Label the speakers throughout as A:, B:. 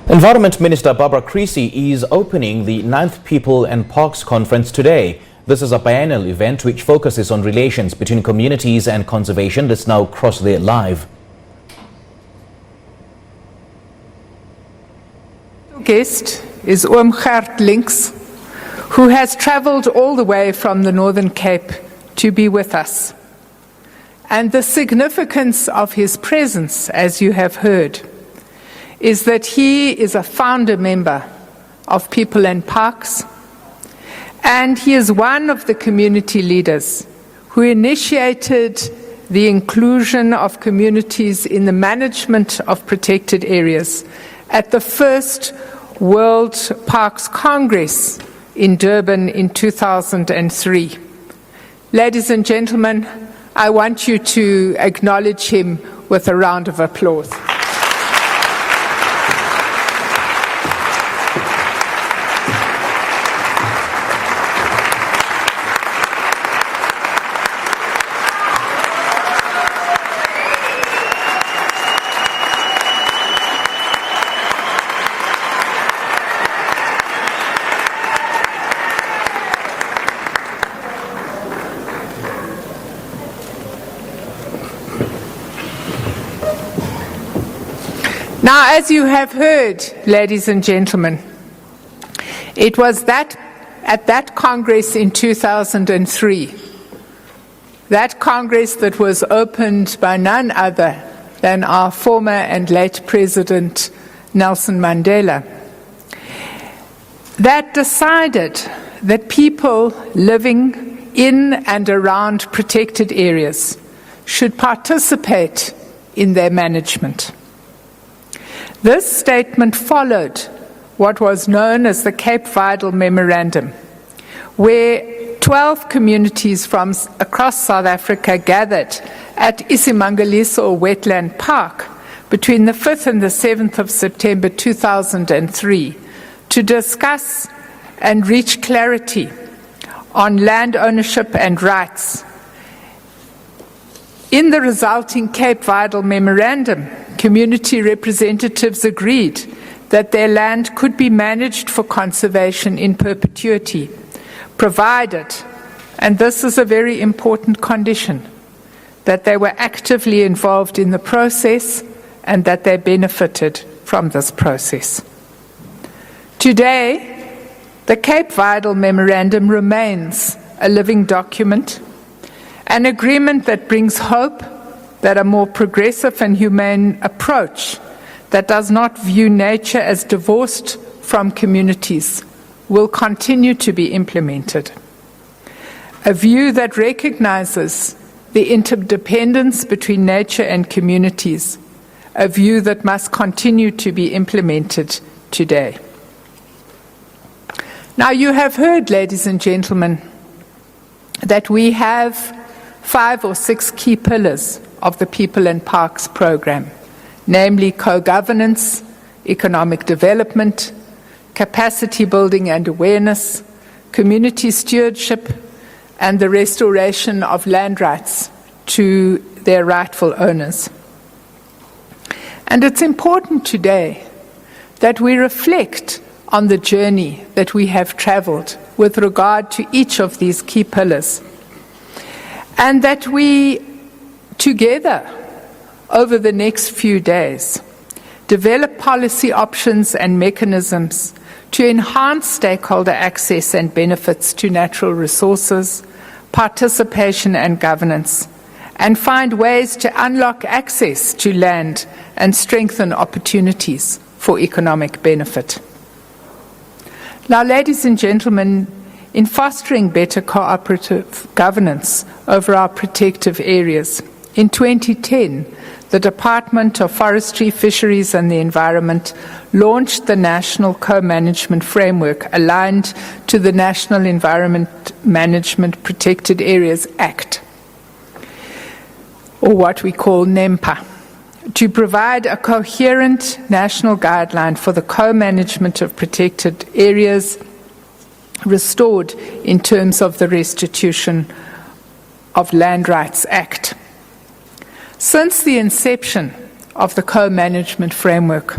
A: Environment Minister Barbara Creecy is opening the 9th People and Parks Conference today. This is a biennial event which focuses on relations between communities and conservation. Let's now cross there live.
B: Guest is Oom Gert Links, who has travelled all the way from the Northern Cape to be with us. And the significance of his presence, as you have heard, is that he is a founder member of People and Parks, and he is one of the community leaders who initiated the inclusion of communities in the management of protected areas at the first World Parks Congress in Durban in 2003. Ladies and gentlemen, I want you to acknowledge him with a round of applause. Now, as you have heard, ladies and gentlemen, it was at that Congress in 2003, that Congress that was opened by none other than our former and late President Nelson Mandela, that decided that people living in and around protected areas should participate in their management. This statement followed what was known as the Cape Vidal Memorandum, where 12 communities from across South Africa gathered at Isimangaliso Wetland Park between the 5th and the 7th of September 2003 to discuss and reach clarity on land ownership and rights. In the resulting Cape Vidal Memorandum, community representatives agreed that their land could be managed for conservation in perpetuity, provided, and this is a very important condition, that they were actively involved in the process and that they benefited from this process. Today, the Cape Vidal Memorandum remains a living document, an agreement that brings hope that a more progressive and humane approach that does not view nature as divorced from communities will continue to be implemented. A view that recognizes the interdependence between nature and communities, a view that must continue to be implemented today. Now, you have heard, ladies and gentlemen, that we have 5 or 6 key pillars of the People and Parks program, namely co-governance, economic development, capacity building and awareness, community stewardship, and the restoration of land rights to their rightful owners. And it's important today that we reflect on the journey that we have traveled with regard to each of these key pillars, and that we together over the next few days develop policy options and mechanisms to enhance stakeholder access and benefits to natural resources, participation and governance, and find ways to unlock access to land and strengthen opportunities for economic benefit. Now, ladies and gentlemen, in fostering better cooperative governance over our protective areas, in 2010, the Department of Forestry, Fisheries and the Environment launched the National Co-Management Framework aligned to the National Environment Management Protected Areas Act, or what we call NEMPA, to provide a coherent national guideline for the co-management of protected areas restored in terms of the Restitution of Land Rights Act. Since the inception of the co-management framework,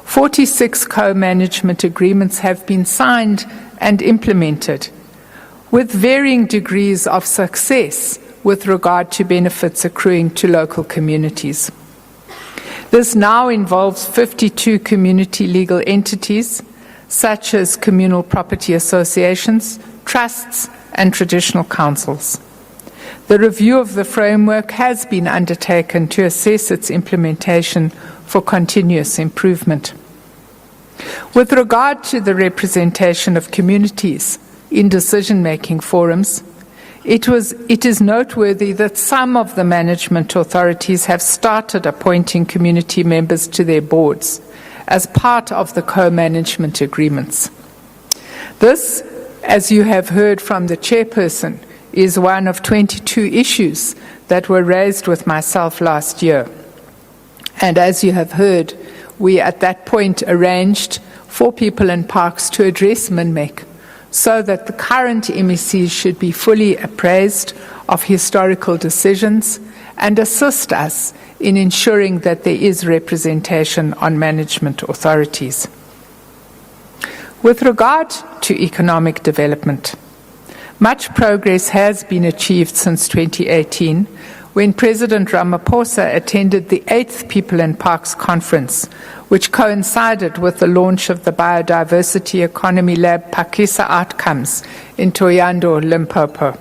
B: 46 co-management agreements have been signed and implemented, with varying degrees of success with regard to benefits accruing to local communities. This now involves 52 community legal entities, such as communal property associations, trusts, and traditional councils. The review of the framework has been undertaken to assess its implementation for continuous improvement. With regard to the representation of communities in decision-making forums, it is noteworthy that some of the management authorities have started appointing community members to their boards as part of the co-management agreements. This, as you have heard from the chairperson, is one of 22 issues that were raised with myself last year. And as you have heard, we at that point arranged for People and Parks to address MINMEC so that the current MECs should be fully appraised of historical decisions and assist us in ensuring that there is representation on management authorities. With regard to economic development, much progress has been achieved since 2018, when President Ramaphosa attended the 8th People and Parks Conference, which coincided with the launch of the Biodiversity Economy Lab Pakisa Outcomes in Thohoyandou, Limpopo.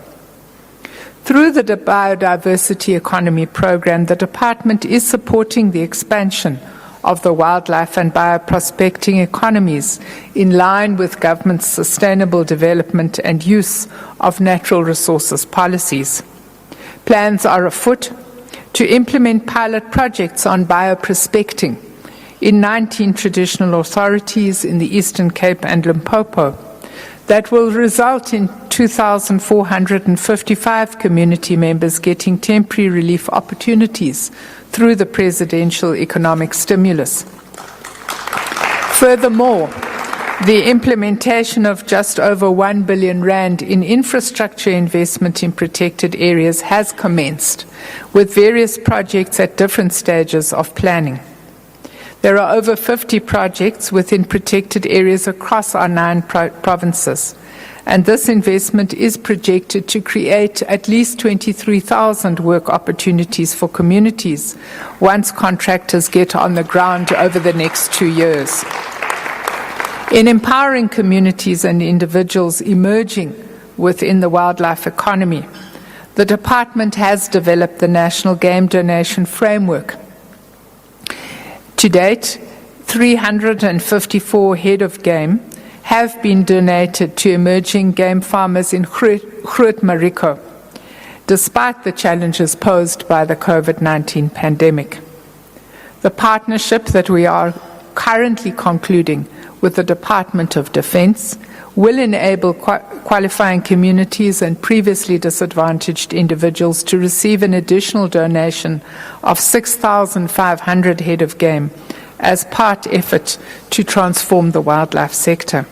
B: Through the Biodiversity Economy Program, the Department is supporting the expansion of the wildlife and bioprospecting economies in line with government's sustainable development and use of natural resources policies. Plans are afoot to implement pilot projects on bioprospecting in 19 traditional authorities in the Eastern Cape and Limpopo that will result in 2,455 community members getting temporary relief opportunities through the presidential economic stimulus. Furthermore, the implementation of just over 1 billion rand in infrastructure investment in protected areas has commenced, with various projects at different stages of planning. There are over 50 projects within protected areas across our 9 provinces, and this investment is projected to create at least 23,000 work opportunities for communities once contractors get on the ground over the next 2 years. In empowering communities and individuals emerging within the wildlife economy, the Department has developed the National Game Donation Framework. To date, 354 head of game have been donated to emerging game farmers in Groot Mariko, despite the challenges posed by the COVID-19 pandemic. The partnership that we are currently concluding with the Department of Defense will enable qualifying communities and previously disadvantaged individuals to receive an additional donation of 6,500 head of game as part effort to transform the wildlife sector.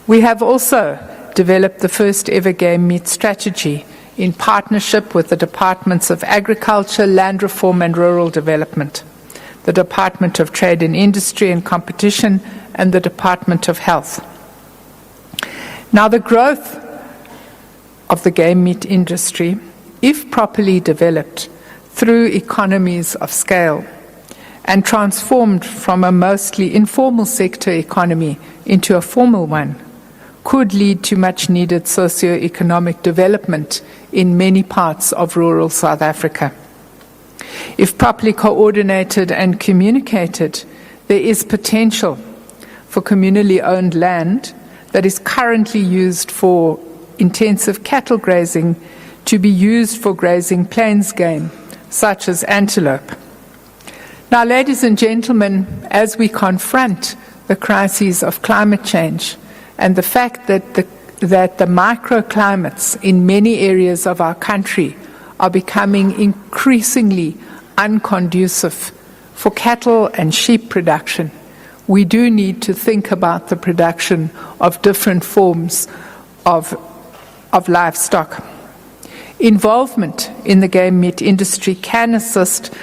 B: We have also developed the first ever game meat strategy in partnership with the Departments of Agriculture, Land Reform and Rural Development, the Department of Trade and Industry and Competition, and the Department of Health. Now, the growth of the game meat industry, if properly developed through economies of scale and transformed from a mostly informal sector economy into a formal one, could lead to much needed socio-economic development in many parts of rural South Africa. If properly coordinated and communicated, there is potential for communally owned land that is currently used for intensive cattle grazing to be used for grazing plains game, such as antelope. Now, ladies and gentlemen, as we confront the crises of climate change and the fact that the microclimates in many areas of our country are becoming increasingly unconducive for cattle and sheep production, we do need to think about the production of different forms of livestock. Involvement in the game meat industry can assist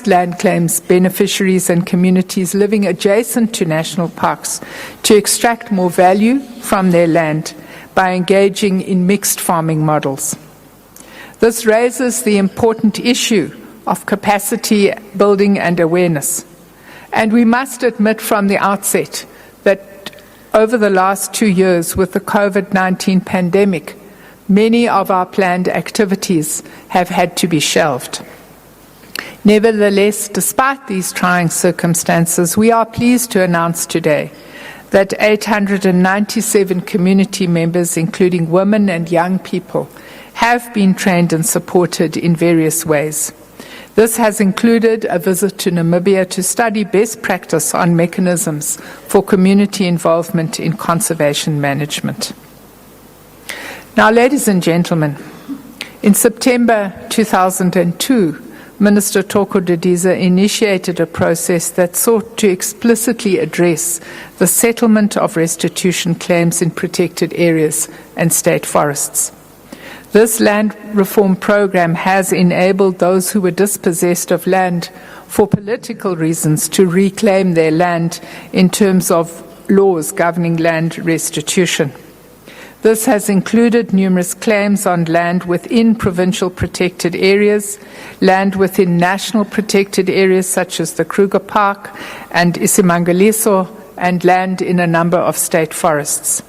B: land claims beneficiaries and communities living adjacent to national parks to extract more value from their land by engaging in mixed farming models. This raises the important issue of capacity building and awareness. And we must admit from the outset that over the last 2 years with the COVID-19 pandemic, many of our planned activities have had to be shelved. Nevertheless, despite these trying circumstances, we are pleased to announce today that 897 community members, including women and young people, have been trained and supported in various ways. This has included a visit to Namibia to study best practice on mechanisms for community involvement in conservation management. Now, ladies and gentlemen, in September 2002, Minister Toko Didiza initiated a process that sought to explicitly address the settlement of restitution claims in protected areas and state forests. This land reform program has enabled those who were dispossessed of land for political reasons to reclaim their land in terms of laws governing land restitution. This has included numerous claims on land within provincial protected areas, land within national protected areas such as the Kruger Park and Isimangaliso, and land in a number of state forests.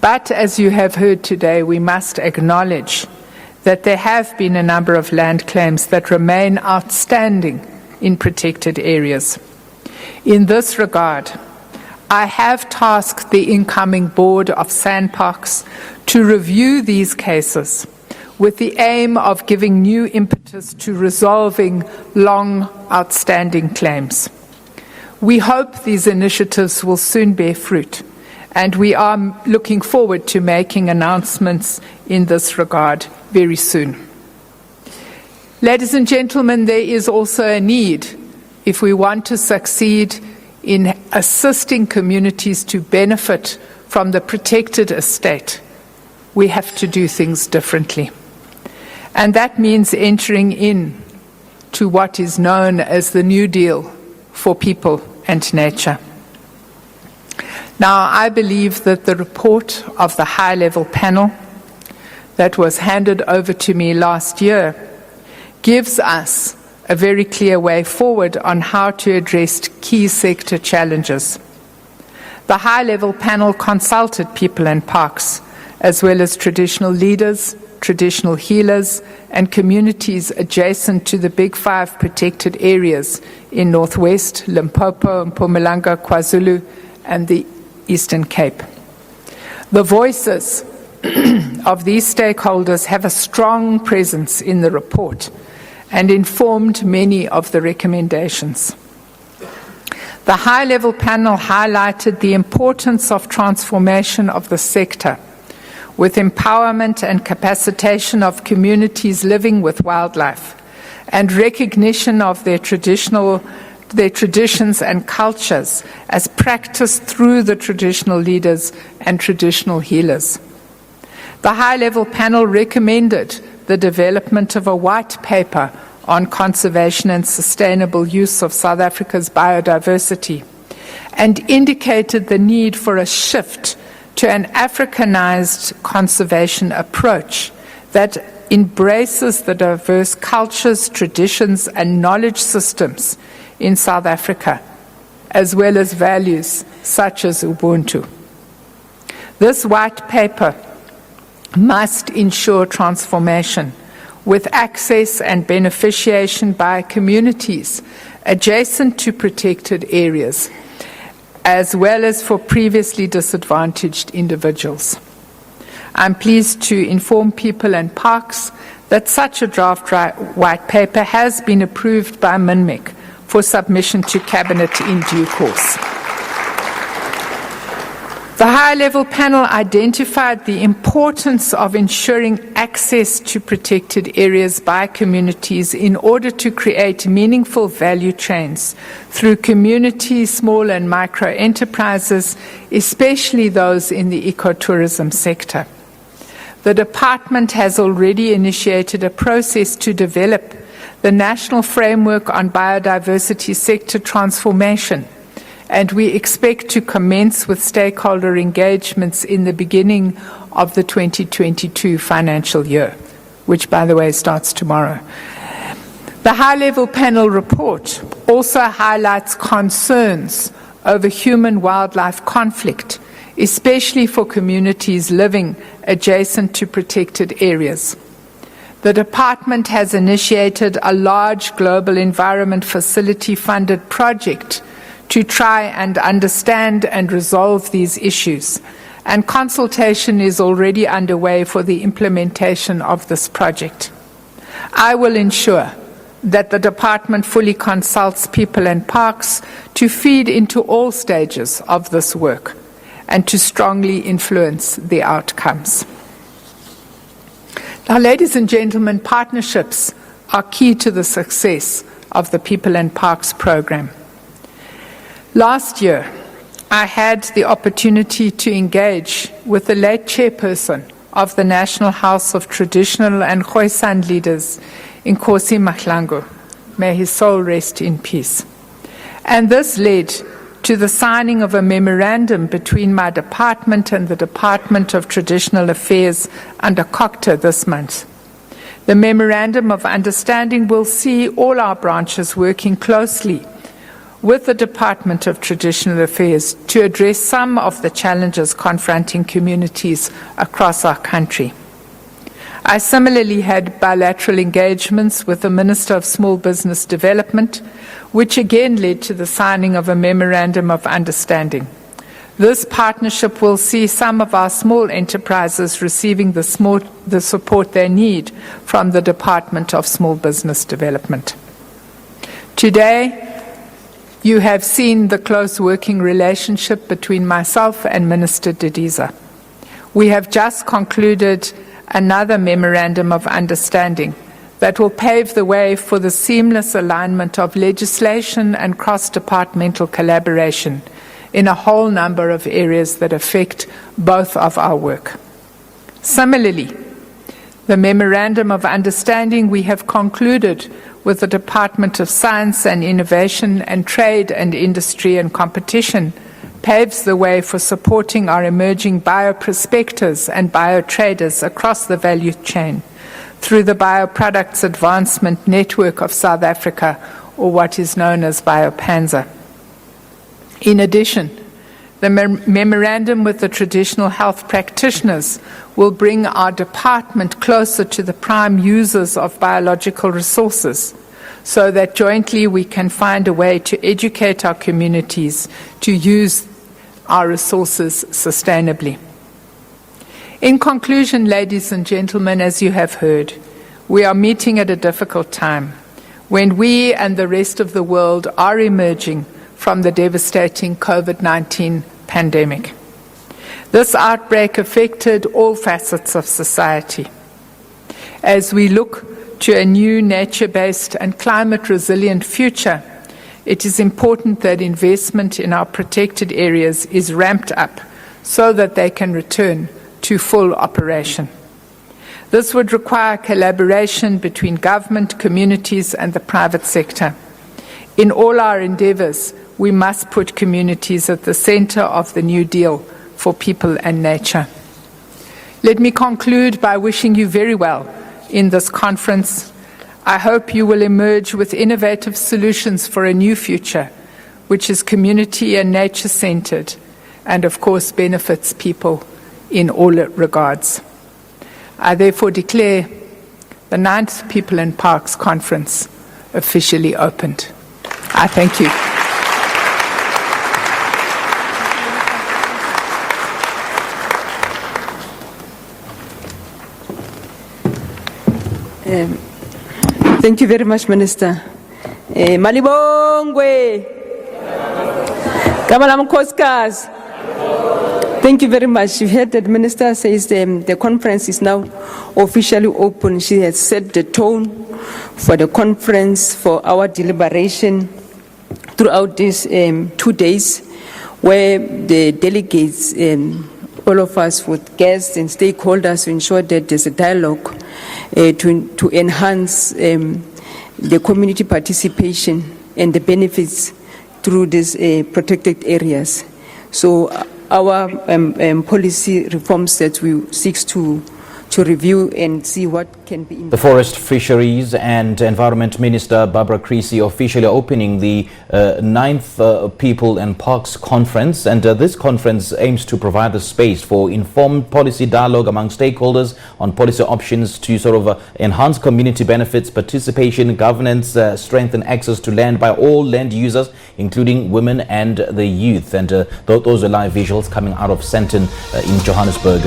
B: But as you have heard today, we must acknowledge that there have been a number of land claims that remain outstanding in protected areas. In this regard, I have tasked the incoming board of SANParks to review these cases with the aim of giving new impetus to resolving long outstanding claims. We hope these initiatives will soon bear fruit, and we are looking forward to making announcements in this regard very soon. Ladies and gentlemen, there is also a need, if we want to succeed in assisting communities to benefit from the protected estate, we have to do things differently. And that means entering in to what is known as the New Deal for people and nature. Now, I believe that the report of the high-level panel that was handed over to me last year gives us a very clear way forward on how to address key sector challenges. The high-level panel consulted people and parks, as well as traditional leaders, traditional healers, and communities adjacent to the Big Five protected areas in Northwest, Limpopo, Mpumalanga, KwaZulu, and the Eastern Cape. The voices of these stakeholders have a strong presence in the report and informed many of the recommendations. The high-level panel highlighted the importance of transformation of the sector with empowerment and capacitation of communities living with wildlife and recognition of their traditions and cultures as practiced through the traditional leaders and traditional healers. The high-level panel recommended the development of a white paper on conservation and sustainable use of South Africa's biodiversity and indicated the need for a shift to an Africanized conservation approach that embraces the diverse cultures, traditions, and knowledge systems in South Africa, as well as values such as Ubuntu. This white paper must ensure transformation with access and beneficiation by communities adjacent to protected areas, as well as for previously disadvantaged individuals. I'm pleased to inform people and parks that such a draft white paper has been approved by MINMEC for submission to Cabinet in due course. The high-level panel identified the importance of ensuring access to protected areas by communities in order to create meaningful value chains through community, small and micro enterprises, especially those in the ecotourism sector. The department has already initiated a process to develop the National Framework on Biodiversity Sector Transformation, and we expect to commence with stakeholder engagements in the beginning of the 2022 financial year, which, by the way, starts tomorrow. The high-level panel report also highlights concerns over human-wildlife conflict, especially for communities living adjacent to protected areas. The department has initiated a large global environment facility-funded project to try and understand and resolve these issues, and consultation is already underway for the implementation of this project. I will ensure that the department fully consults people and parks to feed into all stages of this work and to strongly influence the outcomes. Now, ladies and gentlemen, partnerships are key to the success of the People and Parks program. Last year, I had the opportunity to engage with the late chairperson of the National House of Traditional and Khoisan leaders, Nkosi Mahlangu. May his soul rest in peace. And this led to the signing of a memorandum between my department and the Department of Traditional Affairs under COCTA this month. The Memorandum of Understanding will see all our branches working closely with the Department of Traditional Affairs to address some of the challenges confronting communities across our country. I similarly had bilateral engagements with the Minister of Small Business Development, which again led to the signing of a Memorandum of Understanding. This partnership will see some of our small enterprises receiving the support they need from the Department of Small Business Development. Today, you have seen the close working relationship between myself and Minister Didiza. We have just concluded another Memorandum of Understanding that will pave the way for the seamless alignment of legislation and cross-departmental collaboration in a whole number of areas that affect both of our work. Similarly, the Memorandum of Understanding we have concluded with the Department of Science and Innovation and Trade and Industry and Competition paves the way for supporting our emerging bioprospectors and biotraders across the value chain through the Bioproducts Advancement Network of South Africa, or what is known as BioPanza. In addition, the memorandum with the traditional health practitioners will bring our department closer to the prime users of biological resources, so that jointly we can find a way to educate our communities to use our resources sustainably. In conclusion, ladies and gentlemen, as you have heard, we are meeting at a difficult time when we and the rest of the world are emerging from the devastating COVID-19 pandemic. This outbreak affected all facets of society. As we look to a new nature-based and climate-resilient future, it is important that investment in our protected areas is ramped up so that they can return to full operation. This would require collaboration between government, communities, and the private sector. In all our endeavours, we must put communities at the centre of the New Deal for people and nature. Let me conclude by wishing you very well in this conference. I hope you will emerge with innovative solutions for a new future, which is community and nature-centred, and of course benefits people in all regards. I therefore declare the 9th People and Parks Conference officially opened. I thank you.
C: Thank you very much, Minister. Malibongwe. Kabalam Koskas. Thank you very much. You heard that the Minister says the conference is now officially open. She has set the tone for the conference, for our deliberation throughout these 2 days, where the delegates all of us with guests and stakeholders to ensure that there's a dialogue to enhance the community participation and the benefits through these protected areas. So our policy reforms that we seek to review and see what can be.
A: The Forest, Fisheries and Environment Minister Barbara Creecy officially opening the 9th People and Parks Conference, and this conference aims to provide the space for informed policy dialogue among stakeholders on policy options to sort of enhance community benefits, participation, governance, strengthen access to land by all land users, including women and the youth. And those are live visuals coming out of Sandton in Johannesburg.